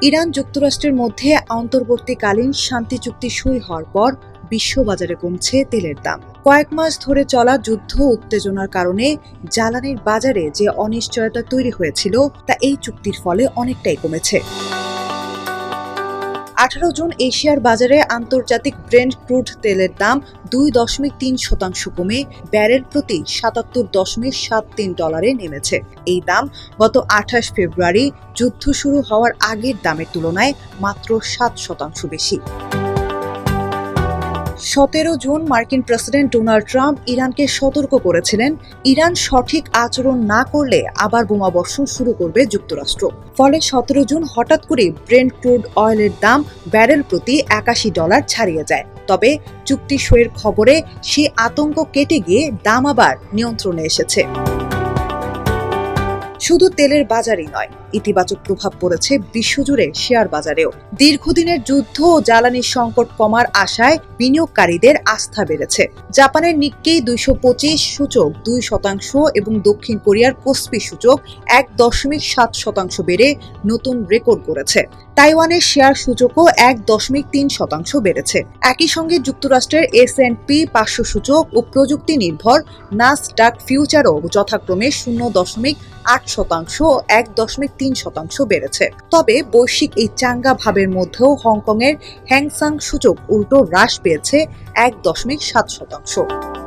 Iran যুক্তরাষ্ট্রের মধ্যে অন্তর্বর্তীকালীন শান্তি চুক্তি সই হওয়ার পর বিশ্ববাজারে কমছে তেলের দাম। কয়েক মাস ধরে চলা যুদ্ধ উত্তেজনার কারণে জ্বালানির বাজারে যে অনিশ্চয়তা তৈরি হয়েছিল তা এই চুক্তির ফলে অনেকটাই কমেছে। 18 জুন এশিয়ার বাজারে আন্তর্জাতিক ব্রেন্ট ক্রুড তেলের দাম 2.3% কমে ব্যারেল প্রতি $77.73 নেমেছে। এই দাম গত 28 ফেব্রুয়ারি যুদ্ধ শুরু হওয়ার আগের দামের তুলনায় মাত্র 7% বেশি। 17 জুন মার্কিন প্রেসিডেন্ট ডোনাল্ড ট্রাম্প ইরানকে সতর্ক করেছিলেন, ইরান সঠিক আচরণ না করলে আবার বোমাবর্ষণ শুরু করবে যুক্তরাষ্ট্র। ফলে 17 জুন হঠাৎ করে ব্রেন্ট ক্রুড অয়েলের দাম ব্যারেল প্রতি $81 ছাড়িয়ে যায়। তবে চুক্তি সইয়ের খবরে সে আতঙ্ক কেটে গিয়ে দাম আবার নিয়ন্ত্রণে এসেছে। শুধু তেলের বাজারই নয়, ইতিবাচক প্রভাব পড়েছে বিশ্বজুড়ে শেয়ার বাজারেও। দীর্ঘদিনের যুদ্ধ ও জ্বালানির সংকট কমার আশায় বিনিয়োগকারীদের আস্থা বেড়েছে। জাপানের নিক্কেই 225 সূচক 2% এবং দক্ষিণ কোরিয়ার কোসপি সূচক 1.7% বেড়ে নতুন রেকর্ড করেছে। তাইওয়ানের শেয়ার সূচকও 1.3% বেড়েছে। একই সঙ্গে যুক্তরাষ্ট্রের S&P 500 সূচক ও প্রযুক্তি নির্ভর নাসডাক ফিউচারও যথাক্রমে 0.8% ও 1.3% বেড়েছে। তবে বৈশ্বিক এই চাঙ্গা ভাবের মধ্যেও হংকংয়ের হ্যাংসাং সূচক উল্টো হ্রাস পেয়েছে 1.7%।